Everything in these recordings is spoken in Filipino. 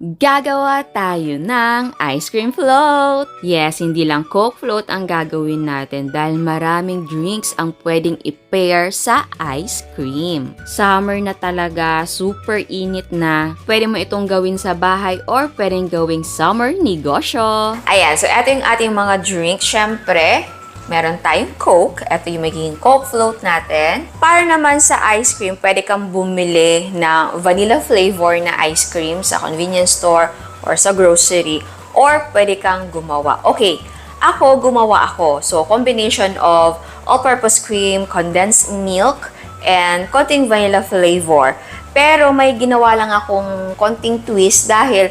Gagawa tayo ng ice cream float. Yes, hindi lang Coke float ang gagawin natin dahil maraming drinks ang pwedeng i-pair sa ice cream. Summer na talaga, super init na. Pwede mo itong gawin sa bahay or pwedeng gawing summer negosyo. Ayan, so ito yung ating mga drinks. Syempre, meron tayong Coke. Ito yung magiging Coke float natin. Para naman sa ice cream, pwede kang bumili ng vanilla flavor na ice cream sa convenience store or sa grocery. Or pwede kang gumawa. Okay, gumawa ako. So, combination of all-purpose cream, condensed milk, and konting vanilla flavor. Pero may ginawa lang akong konting twist dahil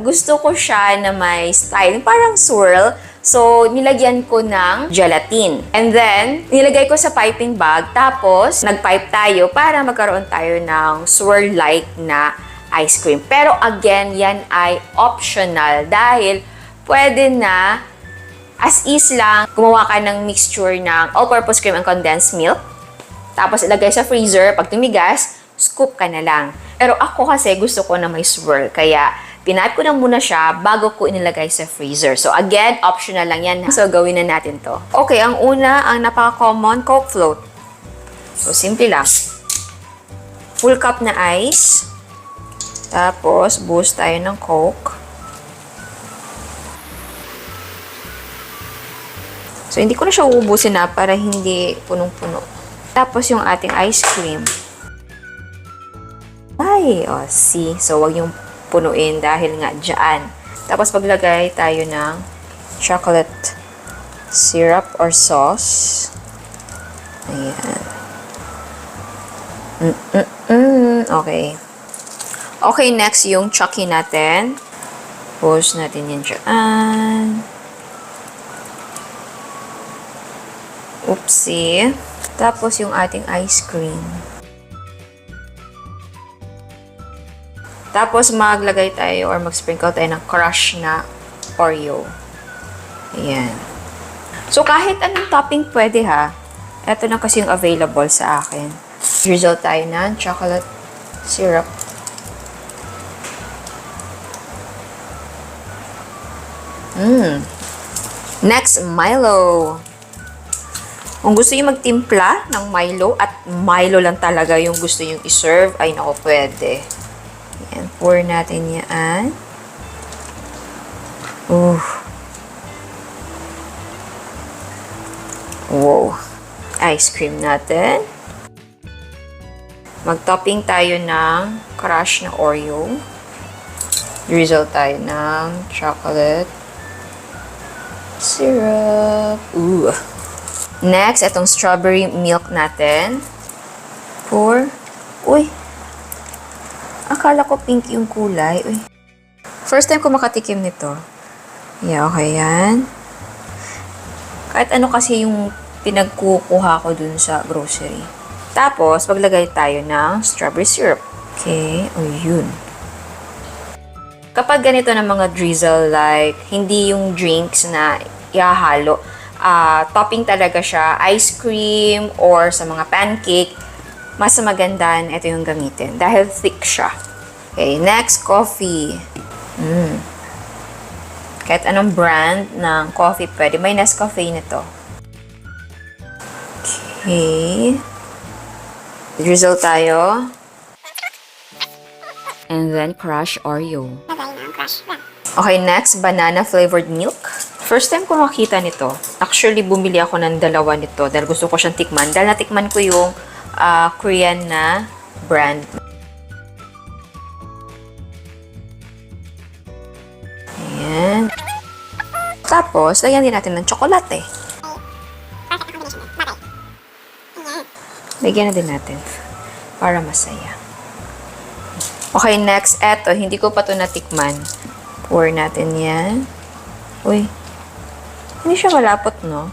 gusto ko siya na may style, parang swirl. So, nilagyan ko ng gelatin. And then, nilagay ko sa piping bag. Tapos, nag-pipe tayo para magkaroon tayo ng swirl-like na ice cream. Pero again, yan ay optional dahil pwede na as is lang gumawa ka ng mixture ng all-purpose cream and condensed milk. Tapos, ilagay sa freezer. Pag tumigas, scoop ka na lang. Pero ako kasi gusto ko na may swirl. Kaya, pinaip ko na muna siya bago ko inilagay sa freezer. So, again, optional lang yan. So, gawin na natin to. Okay, ang una, ang napaka-common, Coke float. So, simple lang. Full cup na ice. Tapos, boost tayo ng Coke. So, hindi ko na siya uubusin na para hindi punong-puno. Tapos, yung ating ice cream. Ay, see. So, wag yung punuin dahil nga dyan. Tapos, paglagay tayo ng chocolate syrup or sauce. Ayan. Okay. Okay, next yung Chuckie natin. Post natin yan dyan. Oopsie. Tapos, yung ating ice cream. Tapos, maglagay tayo or mag-sprinkle tayo ng crush na Oreo. Ayan. So, kahit anong topping pwede ha. Ito na kasi yung available sa akin. Drizzle tayo ng chocolate syrup. Next, Milo. Kung gusto nyo magtimpla ng Milo at Milo lang talaga yung gusto nyo i-serve, ay nako, pwede. Ayan, pour natin yan. Wow. Ice cream natin. Mag-topping tayo ng crush na Oreo. Drizzle tayo ng chocolate syrup. Next, itong strawberry milk natin. Pour. Akala ko pink yung kulay. First time ko makatikim nito. Yeah, okay yan. Kahit ano kasi yung pinagkukuha ko dun sa grocery. Tapos, maglagay tayo ng strawberry syrup. Okay, yun. Kapag ganito ng mga drizzle, like, hindi yung drinks na ihahalo, topping talaga siya, ice cream, or sa mga pancake, mas maganda ito yung gamitin dahil thick siya. Okay, next, coffee. Kahit anong brand ng coffee pwede. May Nescafe nito. Okay. Drizzle tayo. And then crush Oreo. Okay, next, banana flavored milk. First time ko makita nito. Actually, bumili ako ng dalawa nito dahil gusto ko siyang tikman. Dahil natikman ko yung Korean na brand. Ayan. Tapos, lagyan din natin ng tsokolate. Lagyan na din natin para masaya. Okay, next, eto. Hindi ko pa ito natikman. Pour natin yan. Hindi siya malapot, no?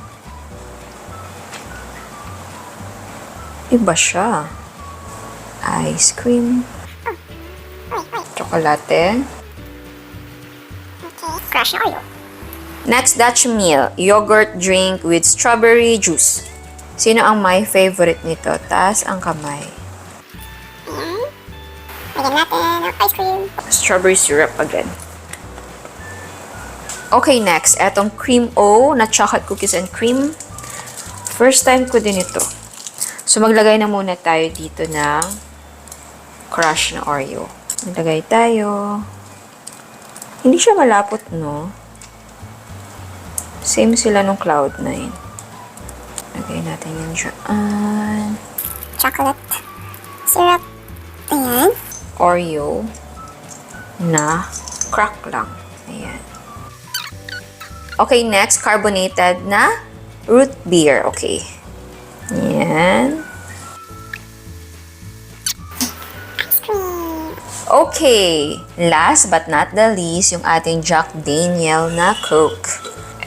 Iba siya. Ice cream. Tsokolate. Crush na Oreo. Next, Dutch meal. Yogurt drink with strawberry juice. Sino ang my favorite nito? Taas ang kamay. Lagyan natin ng ice cream. Strawberry syrup again. Okay, next. Etong cream O na chocolate cookies and cream. First time ko din ito. So, maglagay na muna tayo dito ng crush na Oreo. Maglagay tayo. Hindi siya malapot, no? Same sila nung Cloud9. Lagay natin yung dyan. Chocolate syrup. Ayan. Oreo na crack lang. Ayan. Okay, next, carbonated na root beer. Okay. Ayan. Okay. Last but not the least, yung ating Jack Daniel na Coke.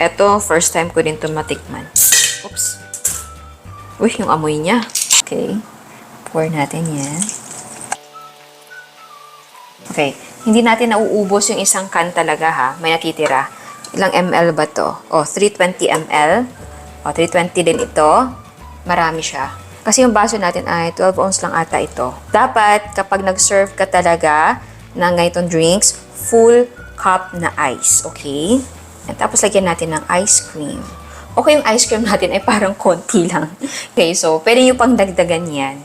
Ito, first time ko din ito matikman. Oops. Uy, yung amoy niya. Okay. Pour natin yan. Okay. Hindi natin nauubos yung isang can talaga, ha. May natitira. Ilang ml ba to? Oh, 320 ml. Oh, 320 din ito. Marami siya. Kasi yung baso natin ay 12 ounce lang ata ito. Dapat, kapag nag-serve ka talaga ng ganitong drinks, full cup na ice. Okay? At tapos, lagyan natin ng ice cream. Okay, yung ice cream natin ay parang konti lang. Okay, so, pwede nyo pang dagdagan yan.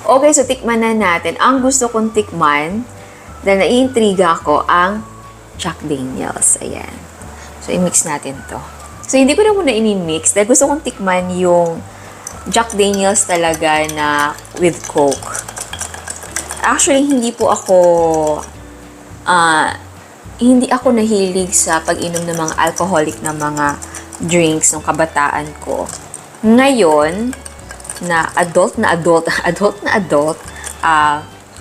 Okay, so tikman na natin. Ang gusto kong tikman, dahil naiintriga ako, ang Jack Daniels. Ayan. So, i-mix natin to. So, hindi ko na muna ini-mix dahil gusto kong tikman yung Jack Daniels talaga na with Coke. Actually, hindi ako nahilig sa pag-inom ng mga alcoholic na mga drinks ng kabataan ko. Ngayon, na adult,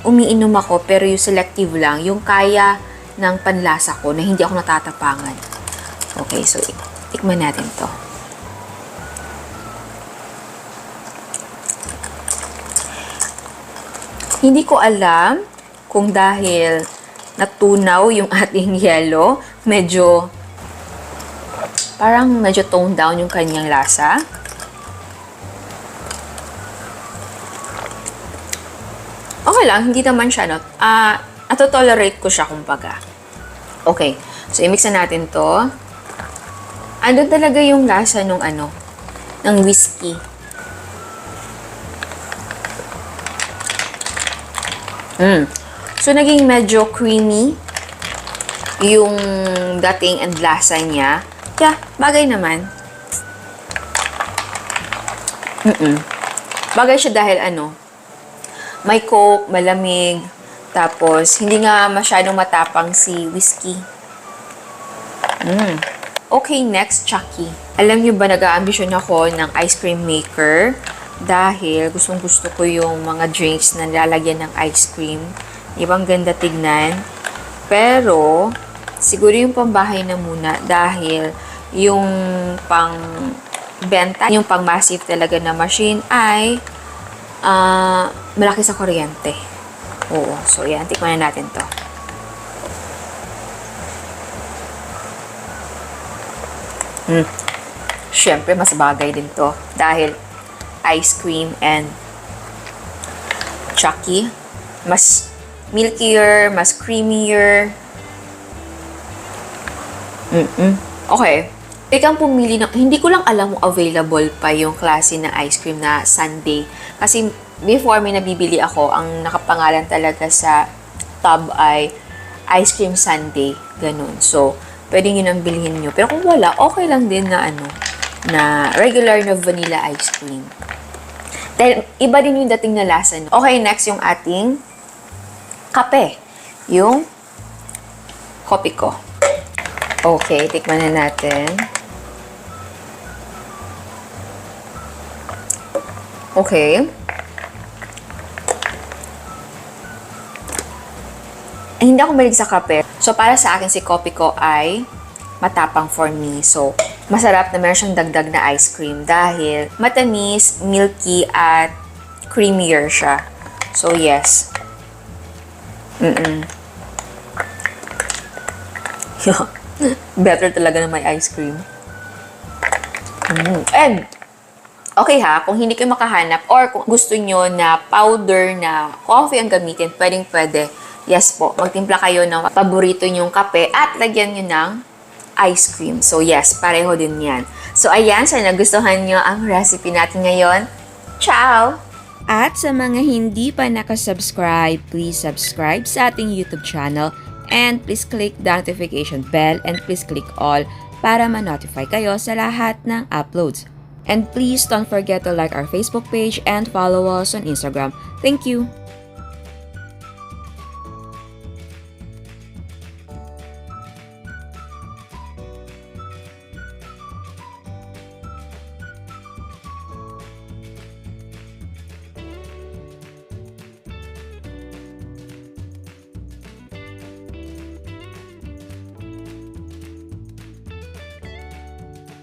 umiinom ako pero yung selective lang, yung kaya ng panlasa ko na hindi ako natatapangan. Okay, so tikman natin to. Hindi ko alam kung dahil natunaw yung ating yelo, parang medyo toned down yung kanyang lasa. Okay lang, hindi naman siya, no? Ato-tolerate ko siya, kumbaga. Okay, so i-mix na natin to. Andun talaga yung lasa ng ng whiskey. So, naging medyo creamy yung dating and lasa niya. Yeah, bagay naman. Bagay siya dahil may Coke, malamig, tapos hindi nga masyadong matapang si whiskey. Okay, next, Chuckie. Alam niyo ba, nag-aambisyon ako ng ice cream maker dahil gustong-gusto ko yung mga drinks na nilalagyan ng ice cream. Ibang ganda tignan. Pero, siguro yung pambahay na muna dahil yung pang-benta, yung pang-massive talaga na machine ay malaki sa kuryente. Oo. So, yan. Tikman na natin to. Siyempre, mas bagay din to. Dahil ice cream and Chuckie. Mas milkier, mas creamier. Okay. Ikang pumili ng... Hindi ko lang alam kung available pa yung klase na ice cream na sundae. Kasi before may nabibili ako, ang nakapangalan talaga sa tub ay ice cream sundae. Ganun. So, pwede nyo nang bilhin nyo. Pero kung wala, okay lang din na na regular na vanilla ice cream. Dahil iba din yung dating na lasa. Okay, next yung ating kape. Yung kopi ko. Okay, tikman na natin. Okay. Hindi ako mahilig sa kape. So, para sa akin, si kopi ko ay matapang for me. So, masarap na meron siyang dagdag na ice cream dahil matamis, milky, at creamier siya. So, yes. Better talaga na may ice cream. And, okay ha, kung hindi kayo makahanap or kung gusto nyo na powder na coffee ang gamitin, pwede Yes po, magtimpla kayo ng paborito nyong kape at lagyan nyo ng ice cream. So yes, pareho din yan. So ayan, sana nagustuhan nyo ang recipe natin ngayon. Ciao! At sa mga hindi pa nakasubscribe, please subscribe sa ating YouTube channel and please click the notification bell and please click all para ma-notify kayo sa lahat ng uploads. And please don't forget to like our Facebook page and follow us on Instagram. Thank you!